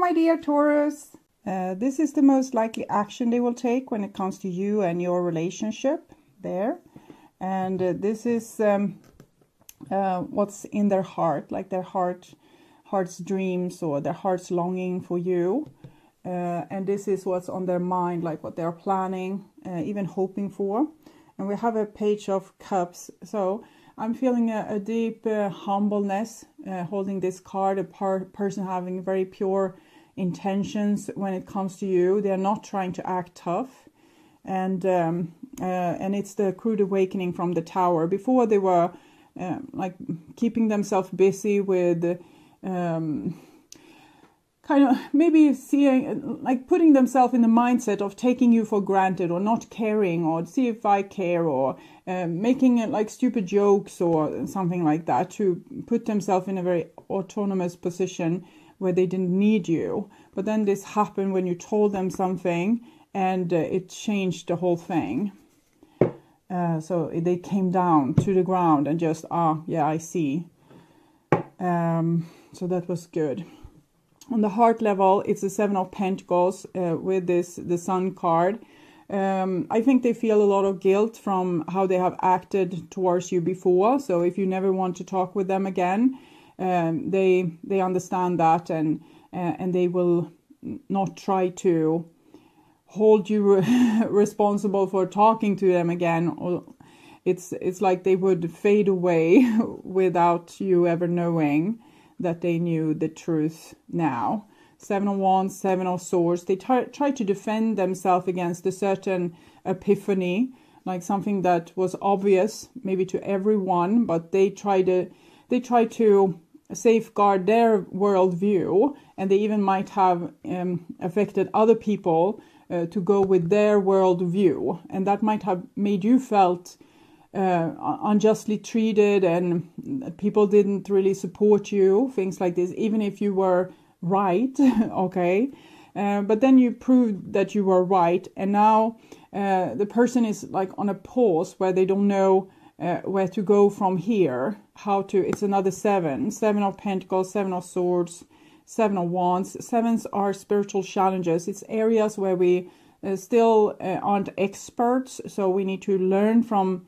my dear Taurus. This is the most likely action they will take when it comes to you and your relationship there. And this is what's in their heart, like their heart's dreams or their heart's longing for you. And this is what's on their mind, like what they're planning, even hoping for. And we have a Page of Cups. So I'm feeling a deep humbleness holding this card, a person having very pure intentions when it comes to you. They're not trying to act tough. And it's the crude awakening from the Tower. Before they were like keeping themselves busy with kind of maybe seeing, like putting themselves in the mindset of taking you for granted or not caring or see if I care or making it like stupid jokes or something like that to put themselves in a very autonomous position where they didn't need you. But then this happened when you told them something and it changed the whole thing. So they came down to the ground and just, yeah, I see. So that was good. On the heart level, it's the Seven of Pentacles with the Sun card. I think they feel a lot of guilt from how they have acted towards you before. So if you never want to talk with them again, they understand that and they will not try to hold you responsible for talking to them again. Or it's like they would fade away without you ever knowing that they knew the truth now. Seven of Wands, Seven of Swords. They try to defend themselves against a certain epiphany, like something that was obvious maybe to everyone, but they try to safeguard their worldview, and they even might have affected other people to go with their worldview, and that might have made you felt unjustly treated and people didn't really support you, things like this, even if you were right. Okay, but then you proved that you were right, and now the person is like on a pause where they don't know where to go from here, it's another Seven of Pentacles, Seven of Swords, Seven of Wands. Sevens are spiritual challenges. It's areas where we still aren't experts, so we need to learn from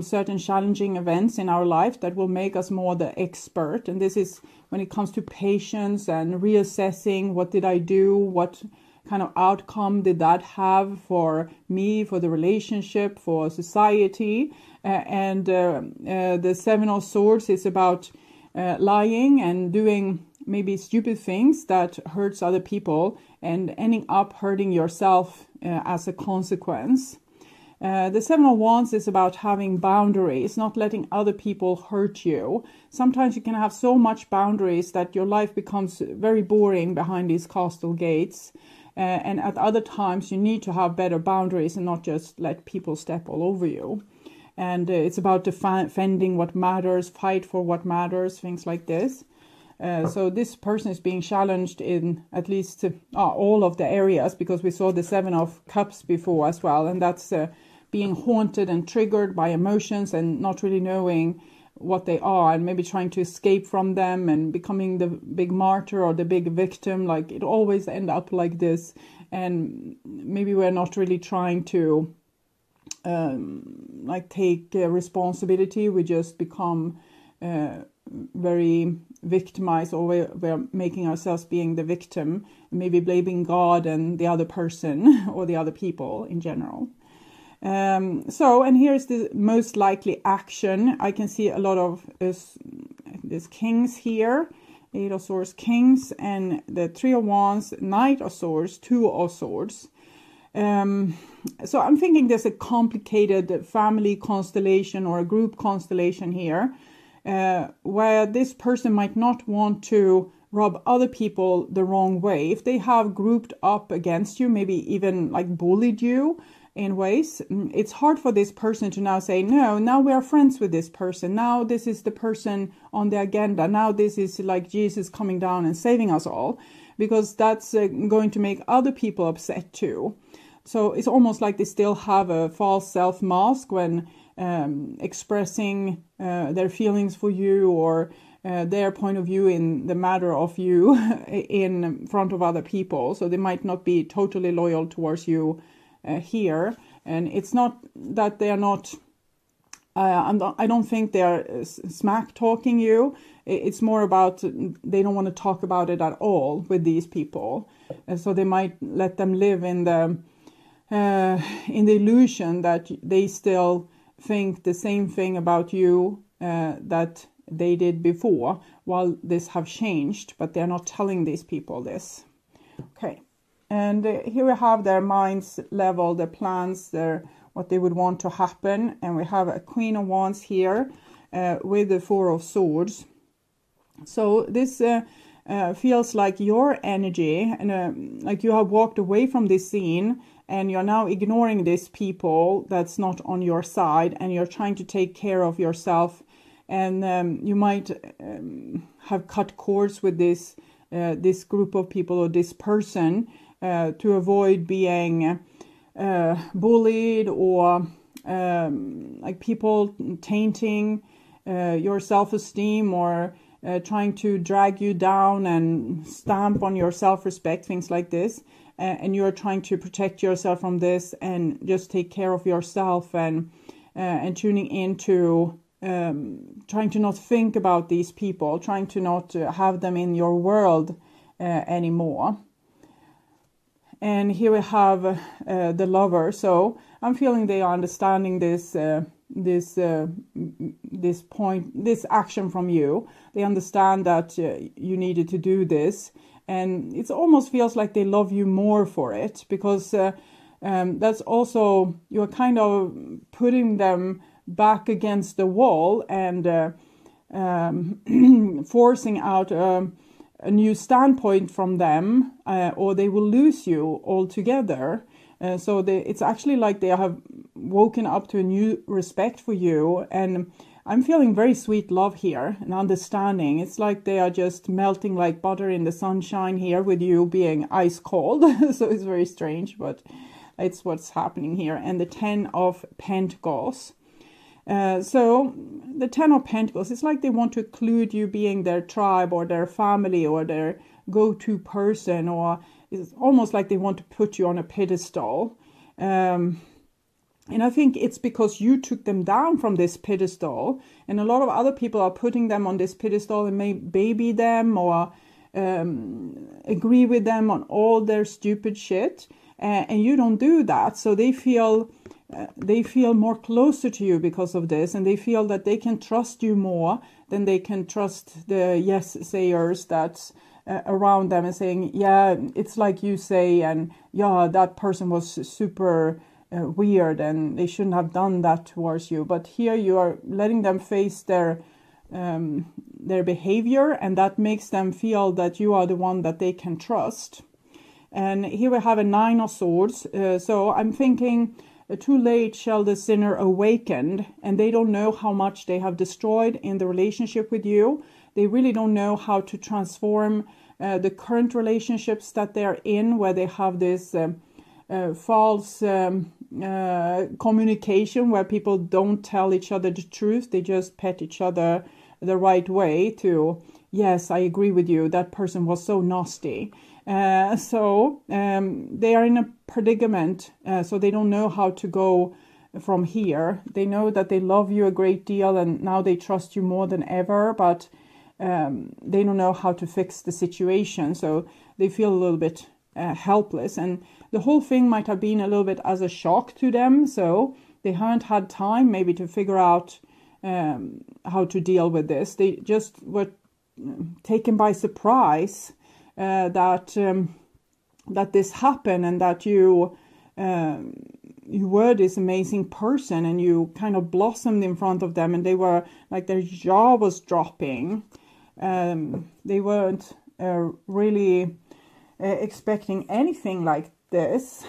certain challenging events in our life that will make us more the expert. And this is when it comes to patience and reassessing, what did I do, what kind of outcome did that have for me, for the relationship, for society. And the Seven of Swords is about lying and doing maybe stupid things that hurts other people and ending up hurting yourself as a consequence. The Seven of Wands is about having boundaries, not letting other people hurt you. Sometimes you can have so much boundaries that your life becomes very boring behind these castle gates. And at other times you need to have better boundaries and not just let people step all over you. And it's about defending what matters, fight for what matters, things like this. So this person is being challenged in at least all of the areas, because we saw the Seven of Cups before as well. And that's being haunted and triggered by emotions and not really knowing what they are, and maybe trying to escape from them and becoming the big martyr or the big victim. Like it always end up like this. And maybe we're not really trying to like take responsibility. We just become very victimized, or we're making ourselves being the victim, maybe blaming God and the other person or the other people in general. And here's the most likely action. I can see a lot of this kings here, Eight of Swords, kings, and the Three of Wands, Knight of Swords, Two of Swords. So I'm thinking there's a complicated family constellation or a group constellation here, where this person might not want to rub other people the wrong way. If they have grouped up against you, maybe even like bullied you in ways, it's hard for this person to now say, no, now we are friends with this person. Now this is the person on the agenda. Now this is like Jesus coming down and saving us all, because that's going to make other people upset too. So it's almost like they still have a false self mask when expressing their feelings for you, or their point of view in the matter of you in front of other people. So they might not be totally loyal towards you here. And it's not that they are not, I don't think they're smack talking you. It's more about they don't want to talk about it at all with these people. So they might let them live in the illusion that they still think the same thing about you that they did before, while this have changed, but they're not telling these people this. Okay, and here we have their minds level, their plans, what they would want to happen, and we have a Queen of Wands here with the Four of Swords. So this feels like your energy, and like you have walked away from this scene, and you're now ignoring these people that's not on your side, and you're trying to take care of yourself. And you might have cut cords with this group of people or this person to avoid being bullied or like people tainting your self-esteem or trying to drag you down and stamp on your self-respect, things like this. And you're trying to protect yourself from this and just take care of yourself and tuning into trying to not think about these people, trying to not have them in your world anymore. And here we have the Lover. So I'm feeling they are understanding this action from you. They understand that you needed to do this, and it almost feels like they love you more for it, because that's also, you're kind of putting them back against the wall and forcing out a new standpoint from them, or they will lose you altogether. So it's actually like they have woken up to a new respect for you, and I'm feeling very sweet love here and understanding. It's like they are just melting like butter in the sunshine here, with you being ice cold. So it's very strange, but it's what's happening here. And the 10 of Pentacles. So the 10 of Pentacles, it's like they want to include you being their tribe or their family or their go-to person, or it's almost like they want to put you on a pedestal. And I think it's because you took them down from this pedestal, and a lot of other people are putting them on this pedestal and may baby them or agree with them on all their stupid shit, and you don't do that. So they feel more closer to you because of this, and they feel that they can trust you more than they can trust the yes-sayers that's around them and saying, yeah, it's like you say, and yeah, that person was super weird and they shouldn't have done that towards you. But here you are letting them face their behavior, and that makes them feel that you are the one that they can trust. And here we have a 9 of Swords. So I'm thinking, too late shall the sinner awaken, and they don't know how much they have destroyed in the relationship with you. They really don't know how to transform the current relationships that they're in, where they have this false communication, where people don't tell each other the truth. They just pet each other the right way to, yes, I agree with you, that person was so nasty. So they are in a predicament, so they don't know how to go from here. They know that they love you a great deal, and now they trust you more than ever, but they don't know how to fix the situation. So they feel a little bit helpless, and the whole thing might have been a little bit as a shock to them. So they haven't had time maybe to figure out how to deal with this. They just were taken by surprise that this happened, and that you were this amazing person, and you kind of blossomed in front of them, and they were like, their jaw was dropping. They weren't really expecting anything like this.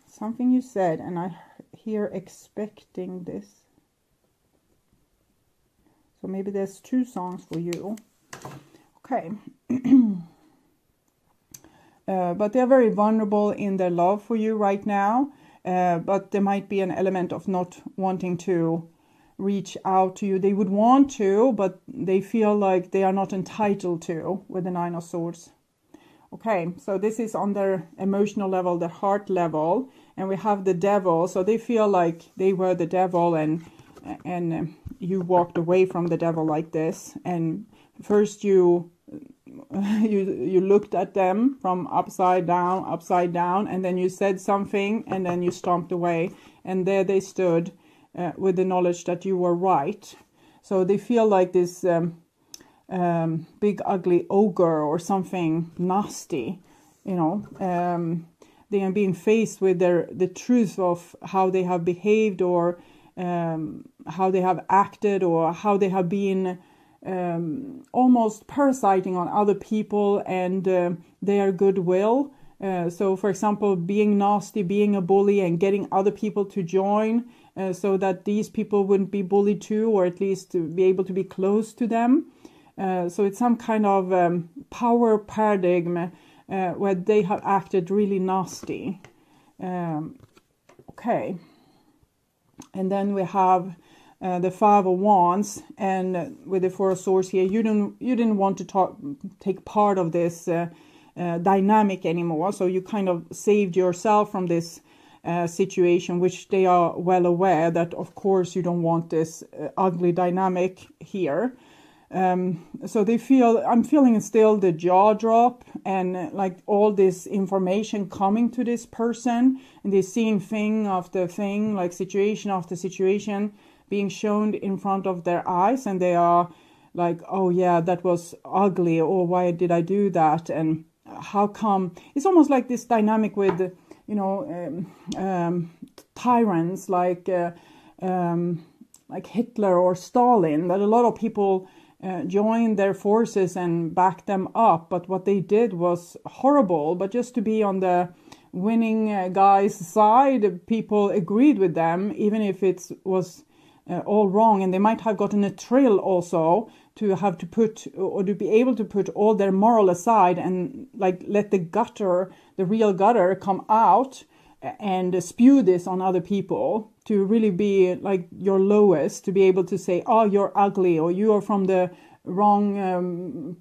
Something you said, and I hear expecting this. So maybe there's 2 songs for you. Okay. But they're very vulnerable in their love for you right now. But there might be an element of not wanting to reach out to you. They would want to, but they feel like they are not entitled to with the Nine of Swords. Okay, so this is on their emotional level, their heart level, and we have the devil. So they feel like they were the devil, and you walked away from the devil like this. And first you looked at them from upside down, and then you said something, and then you stomped away, and there they stood with the knowledge that you were right. So they feel like this big ugly ogre or something nasty, you know. They are being faced with the truth of how they have behaved, or how they have acted, or how they have been almost parasiting on other people and their goodwill. So for example, being nasty, being a bully, and getting other people to join so that these people wouldn't be bullied too, or at least to be able to be close to them. So it's some kind of power paradigm where they have acted really nasty. Okay. And then we have the Five of Wands, and with the Four of Swords here, you didn't want to take part of this dynamic anymore. So you kind of saved yourself from this situation, which they are well aware that, of course, you don't want this ugly dynamic here. So they feel, I'm feeling still the jaw drop, and like all this information coming to this person, and they're seeing thing after thing, like situation after situation being shown in front of their eyes, and they are like, oh yeah, that was ugly, or why did I do that, and how come? It's almost like this dynamic with, you know, tyrants like Hitler or Stalin, that a lot of people joined their forces and backed them up, but what they did was horrible. But just to be on the winning guy's side, people agreed with them, even if it was all wrong, and they might have gotten a thrill also to have to put, or to be able to put all their moral aside and like let the real gutter come out and spew this on other people, to really be like your lowest, to be able to say, oh, you're ugly, or you are from the wrong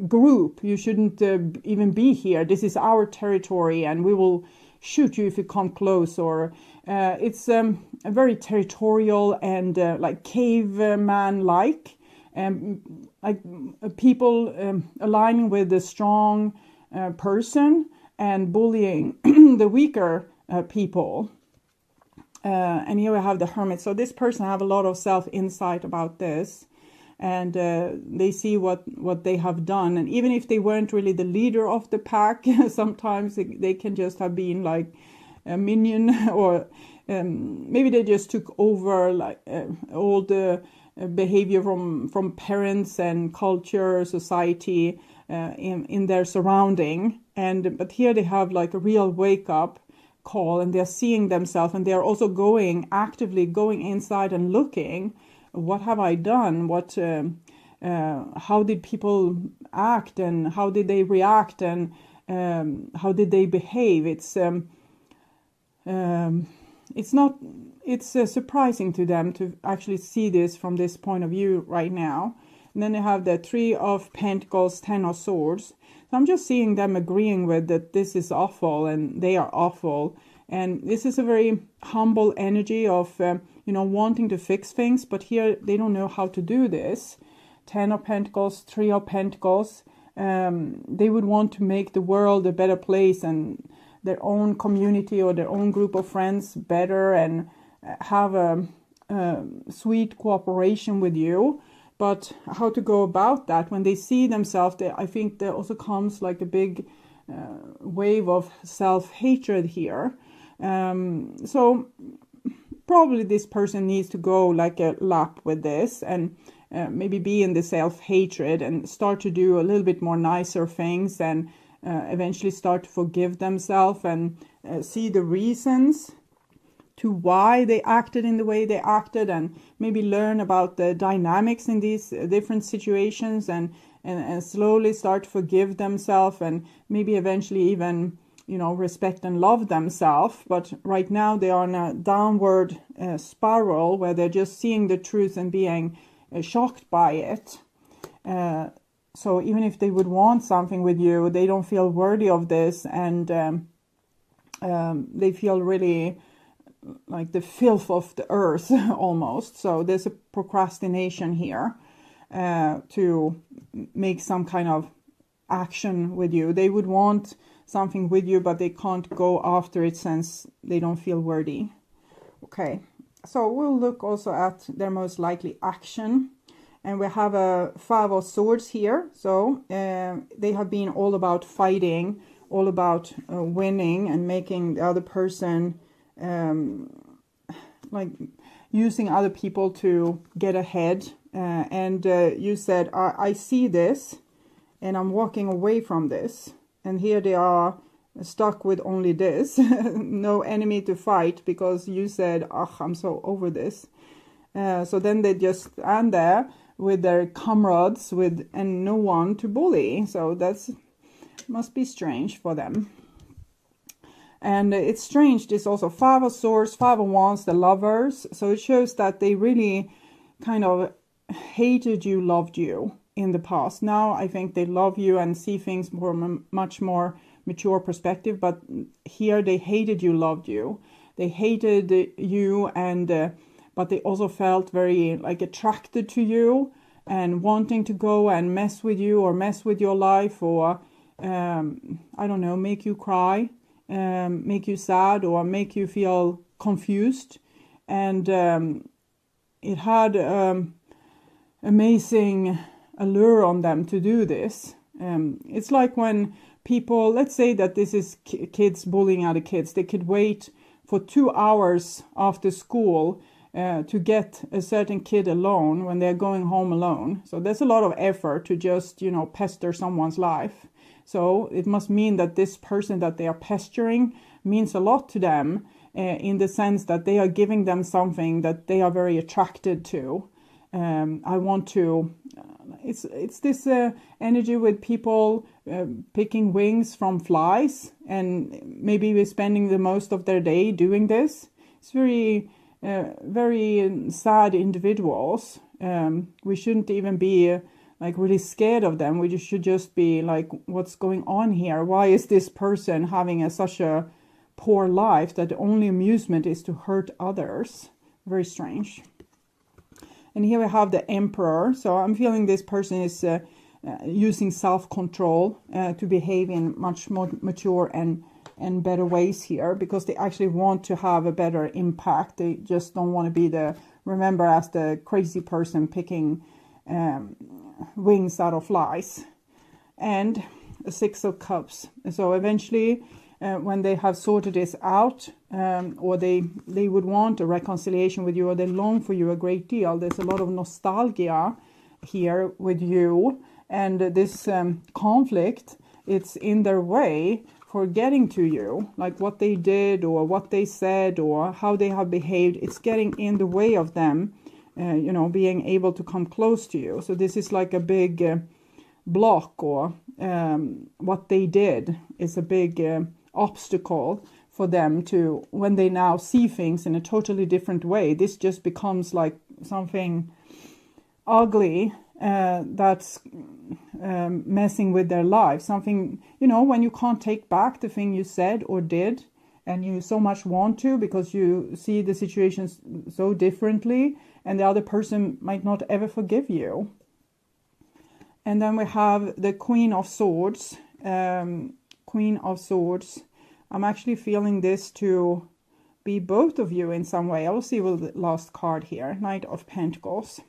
group, you shouldn't even be here, this is our territory, and we will shoot you if you come close. Or it's a very territorial and like caveman like, like people aligning with the strong person and bullying the weaker people. And here we have the Hermit. So this person have a lot of self-insight about this, and they see what they have done. And even if they weren't really the leader of the pack, sometimes they can just have been like a minion, or maybe they just took over like all the behavior from parents and culture, society in their surrounding. But here they have like a real wake up call, and they're seeing themselves, and they're also actively going inside and looking, what have I done, how did people act, and how did they react, and how did they behave. It's surprising to them to actually see this from this point of view right now. And then they have the Three of Pentacles, Ten of Swords. So I'm just seeing them agreeing with that this is awful and they are awful. And this is a very humble energy of, wanting to fix things. But here they don't know how to do this. Ten of Pentacles, Three of Pentacles. They would want to make the world a better place, and their own community or their own group of friends better, and have a sweet cooperation with you. But how to go about that when they see themselves, I think there also comes like a big wave of self-hatred here. So probably this person needs to go like a lap with this, and maybe be in the self-hatred and start to do a little bit more nicer things, and eventually start to forgive themselves, and see the reasons to why they acted in the way they acted, and maybe learn about the dynamics in these different situations, and slowly start to forgive themselves, and maybe eventually even respect and love themselves. But right now they are in a downward spiral where they're just seeing the truth and being shocked by it. So even if they would want something with you, they don't feel worthy of this, and they feel really like the filth of the earth almost. So there's a procrastination here to make some kind of action with you. They would want something with you, but they can't go after it since they don't feel worthy. Okay, so we'll look also at their most likely action. And we have a 5 of Swords here. So they have been all about fighting, all about winning and making the other person, like using other people to get ahead. And you said, I see this and I'm walking away from this. And here they are stuck with only this. No enemy to fight, because you said, I'm so over this. So then they just stand there with their comrades and no one to bully. So that's must be strange for them. And it's strange, this also 5 of Swords, 5 of Wands, the lovers. So it shows that they really kind of hated you, loved you in the past. Now I think they love you and see things from a much more mature perspective. But here they hated you, loved you. They hated you, and but they also felt very like attracted to you and wanting to go and mess with you or mess with your life, or I don't know, make you cry, make you sad, or make you feel confused. And it had amazing allure on them to do this. It's like when people, let's say that this is kids bullying other kids, they could wait for 2 hours after school to get a certain kid alone when they're going home alone. So there's a lot of effort to just, pester someone's life. So it must mean that this person that they are pestering means a lot to them, in the sense that they are giving them something that they are very attracted to. I want to, it's this energy with people picking wings from flies, and maybe we're spending the most of their day doing this. It's very sad individuals. We shouldn't even be like really scared of them. We should just be like, what's going on here? Why is this person having such a poor life that the only amusement is to hurt others? Very strange. And here we have the Emperor. So I'm feeling this person is using self-control to behave in much more mature and better ways here, because they actually want to have a better impact. They just don't want to be remember as the crazy person picking wings out of flies. And a 6 of Cups. So eventually, when they have sorted this out, or they would want a reconciliation with you, or they long for you a great deal. There's a lot of nostalgia here with you, and this conflict, it's in their way for getting to you, like what they did or what they said or how they have behaved. It's getting in the way of them, being able to come close to you. So this is like a big block, or what they did is a big obstacle for them to, when they now see things in a totally different way. This just becomes like something ugly that's messing with their life. Something, when you can't take back the thing you said or did, and you so much want to, because you see the situations so differently, and the other person might not ever forgive you. And then we have the Queen of Swords. Queen of Swords. I'm actually feeling this to be both of you in some way. I'll see with the last card here, Knight of Pentacles.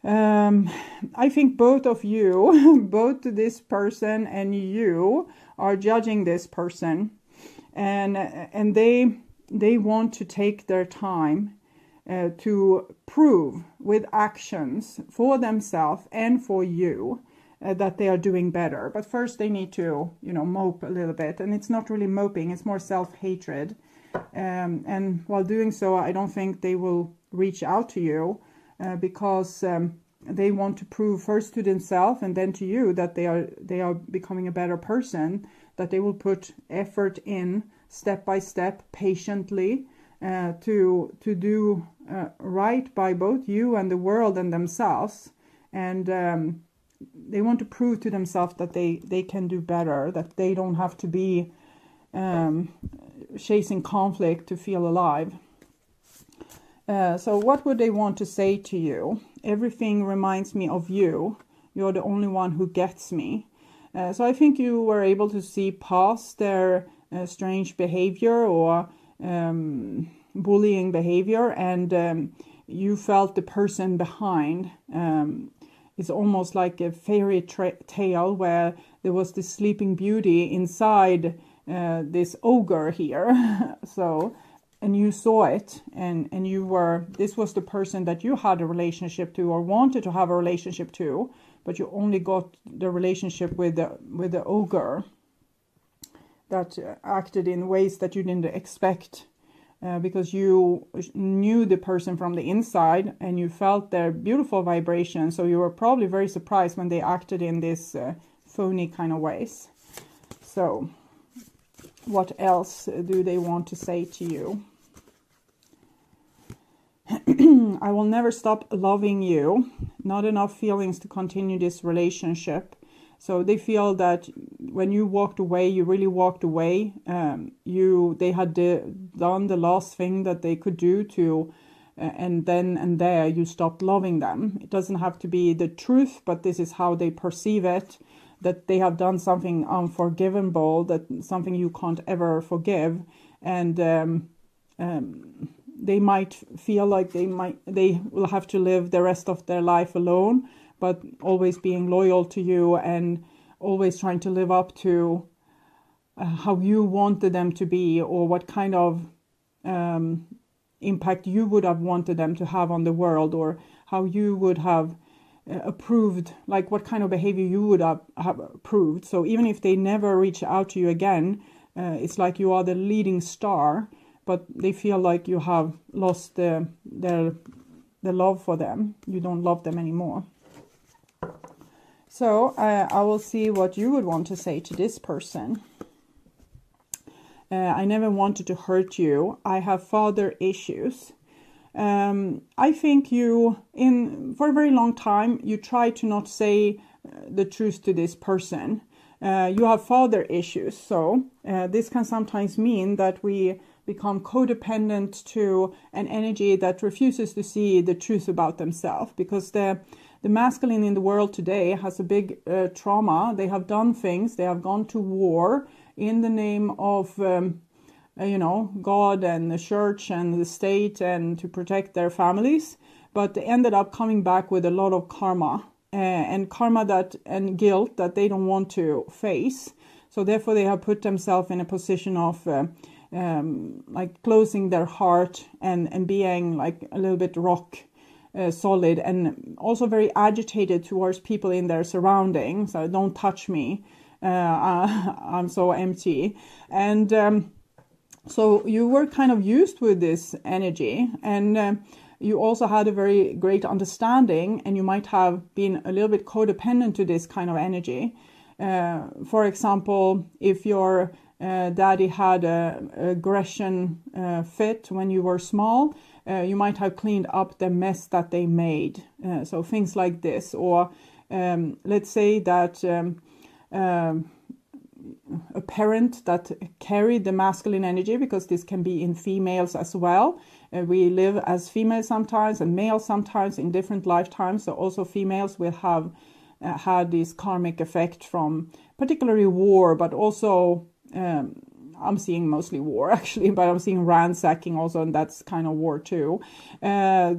I think both of you, both this person and you, are judging this person, and they want to take their time to prove with actions for themselves and for you that they are doing better. But first they need to, mope a little bit, and it's not really moping, it's more self-hatred. And while doing so, I don't think they will reach out to you, because they want to prove first to themselves and then to you that they are becoming a better person, that they will put effort in step by step, patiently, to do right by both you and the world and themselves. And they want to prove to themselves that they can do better, that they don't have to be chasing conflict to feel alive. So what would they want to say to you? Everything reminds me of you. You're the only one who gets me. So I think you were able to see past their strange behavior or bullying behavior, and you felt the person behind. It's almost like a fairy tale where there was this sleeping beauty inside this ogre here. So, and you saw it, and you were, this was the person that you had a relationship to or wanted to have a relationship to, but you only got the relationship with the ogre that acted in ways that you didn't expect, because you knew the person from the inside and you felt their beautiful vibration. So you were probably very surprised when they acted in this phony kind of ways. So what else do they want to say to you? I will never stop loving you. Not enough feelings to continue this relationship. So they feel that when you walked away, you really walked away. They had done the last thing that they could do to, and then and there you stopped loving them. It doesn't have to be the truth, but this is how they perceive it. That they have done something unforgivable, that something you can't ever forgive, and they might feel like they will have to live the rest of their life alone, but always being loyal to you and always trying to live up to how you wanted them to be, or what kind of impact you would have wanted them to have on the world, or how you would have approved, like what kind of behavior you would have approved. So even if they never reach out to you again, it's like you are the leading star, but they feel like you have lost the love for them. You don't love them anymore. So I will see what you would want to say to this person. I never wanted to hurt you. I have father issues. I think you, for a very long time, you tried to not say the truth to this person. You have father issues. So this can sometimes mean that we become codependent to an energy that refuses to see the truth about themselves, because the masculine in the world today has a big trauma. They have done things. They have gone to war in the name of God and the church and the state, and to protect their families, but they ended up coming back with a lot of karma and guilt that they don't want to face. So therefore they have put themselves in a position of like closing their heart and being like a little bit rock solid, and also very agitated towards people in their surroundings. So don't touch me, I'm so empty. And so you were kind of used with this energy, and you also had a very great understanding, and you might have been a little bit codependent to this kind of energy. For example, if your daddy had an aggression fit when you were small, you might have cleaned up the mess that they made. So things like this. Or let's say that a parent that carried the masculine energy, because this can be in females as well. We live as females sometimes and males sometimes in different lifetimes. So also females will have had this karmic effect from particularly war, but also I'm seeing mostly war actually, but I'm seeing ransacking also, and that's kind of war too.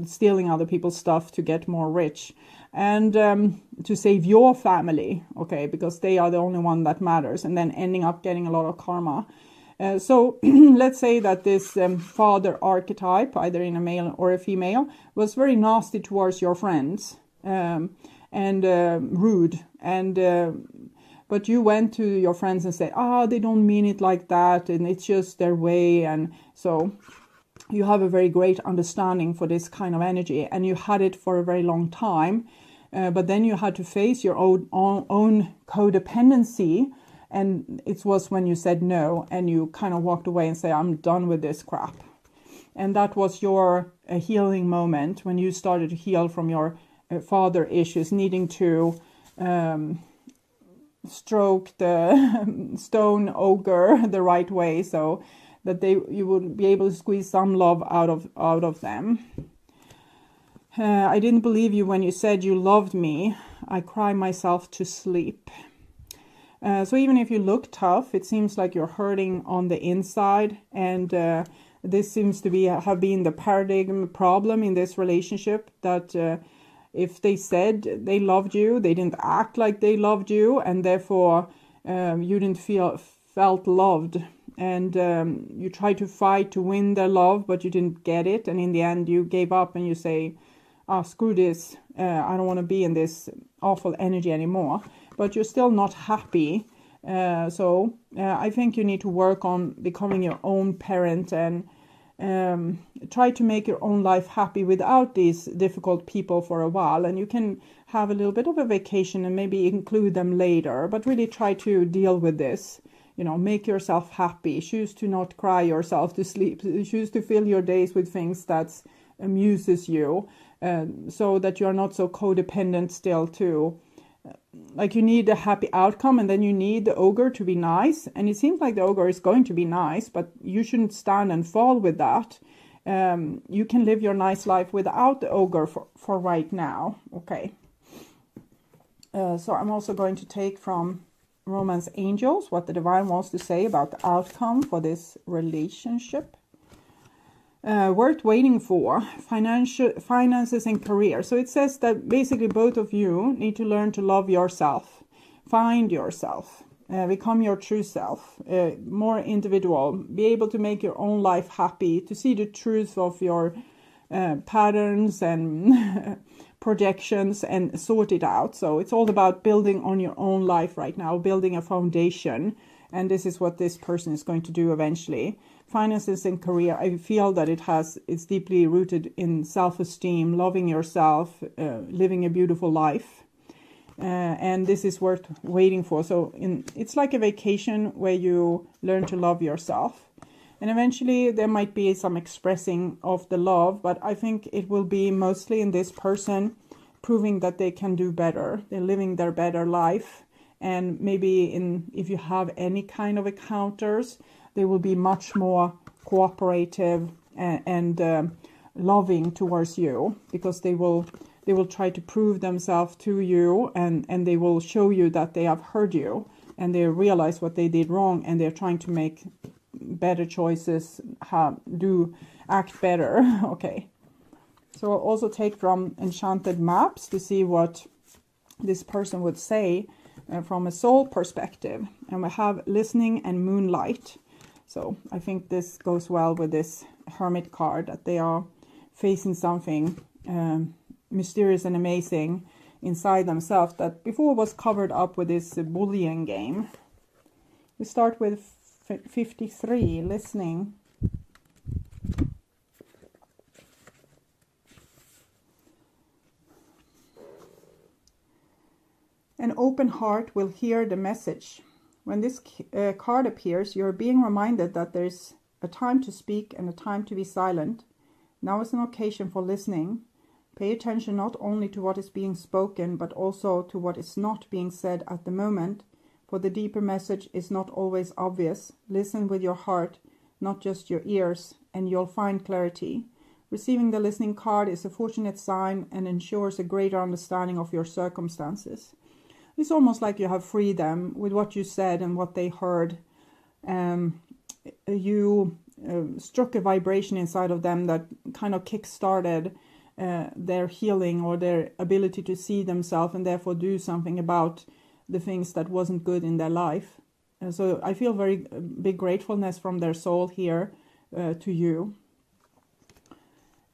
Stealing other people's stuff to get more rich. And to save your family, okay, because they are the only one that matters, and then ending up getting a lot of karma. So let's say that this father archetype, either in a male or a female, was very nasty towards your friends, and rude. And but you went to your friends and said, they don't mean it like that, and it's just their way. And so you have a very great understanding for this kind of energy, and you had it for a very long time. but then you had to face your own codependency, and it was when you said no and you kind of walked away and say, I'm done with this crap. And that was your healing moment when you started to heal from your father issues, needing to stroke the stone ogre the right way, so that you would be able to squeeze some love out of them. I didn't believe you when you said you loved me. I cry myself to sleep. So even if you look tough, it seems like you're hurting on the inside, and this seems to have been the paradigm problem in this relationship, that if they said they loved you, they didn't act like they loved you, and therefore you didn't felt loved. And you tried to fight to win their love, but you didn't get it. And in the end, you gave up and you say, oh, screw this. I don't want to be in this awful energy anymore. But you're still not happy. So I think you need to work on becoming your own parent and try to make your own life happy without these difficult people for a while. And you can have a little bit of a vacation and maybe include them later, but really try to deal with this. You know, make yourself happy. Choose to not cry yourself to sleep. Choose to fill your days with things that amuses you, so that you are not so codependent still too. Like, you need a happy outcome, and then you need the ogre to be nice. And it seems like the ogre is going to be nice, but you shouldn't stand and fall with that. You can live your nice life without the ogre for right now. Okay. So I'm also going to take from Romance Angels what the divine wants to say about the outcome for this relationship. Worth waiting for, finances and career. So it says that basically both of you need to learn to love yourself, find yourself, become your true self, more individual, be able to make your own life happy, to see the truth of your patterns and projections and sort it out. So it's all about building on your own life right now, building a foundation. And this is what this person is going to do eventually. Finances and career, I feel that it's deeply rooted in self-esteem, loving yourself, living a beautiful life. And this is worth waiting for. So it's like a vacation where you learn to love yourself. And eventually there might be some expressing of the love, but I think it will be mostly in this person proving that they can do better. They're living their better life. And maybe if you have any kind of encounters, they will be much more cooperative and loving towards you, because they will try to prove themselves to you, and they will show you that they have heard you and they realize what they did wrong, and they're trying to make better choices, act better. Okay. So I'll also take from Enchanted Maps to see what this person would say from a soul perspective. And we have Listening and Moonlight. So I think this goes well with this Hermit card, that they are facing something mysterious and amazing inside themselves that before was covered up with this bullying game. We start with 53, listening. An open heart will hear the message. When this card appears, you're being reminded that there's a time to speak and a time to be silent. Now is an occasion for listening. Pay attention not only to what is being spoken, but also to what is not being said at the moment, for the deeper message is not always obvious. Listen with your heart, not just your ears, and you'll find clarity. Receiving the listening card is a fortunate sign and ensures a greater understanding of your circumstances. It's almost like you have freed them with what you said and what they heard. You struck a vibration inside of them that kind of kick-started their healing or their ability to see themselves and therefore do something about the things that wasn't good in their life. So I feel very big gratefulness from their soul here to you.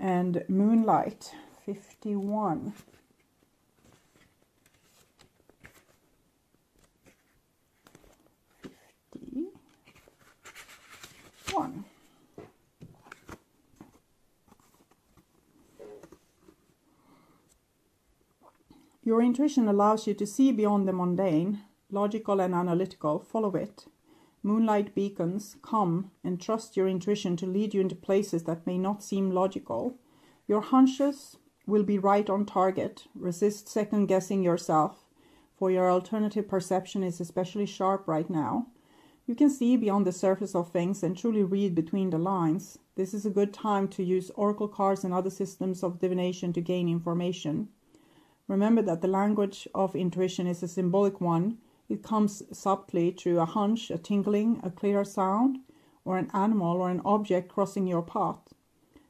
And Moonlight, 51. Your intuition allows you to see beyond the mundane, logical and analytical. Follow it. Moonlight beacons, come and trust your intuition to lead you into places that may not seem logical. Your hunches will be right on target. Resist second guessing yourself, for your alternative perception is especially sharp right now. You can see beyond the surface of things and truly read between the lines. This is a good time to use oracle cards and other systems of divination to gain information. Remember that the language of intuition is a symbolic one. It comes subtly through a hunch, a tingling, a clear sound, or an animal or an object crossing your path.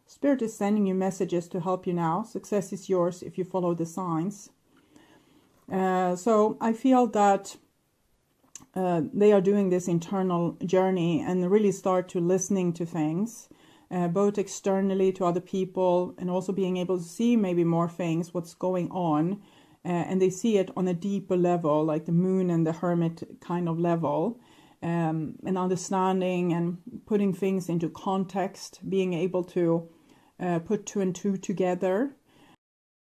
Spirit is sending you messages to help you now. Success is yours if you follow the signs. So I feel that they are doing this internal journey and really start to listening to things, both externally to other people and also being able to see maybe more things, what's going on. And they see it on a deeper level, like the moon and the hermit kind of level, and understanding and putting things into context, being able to put two and two together.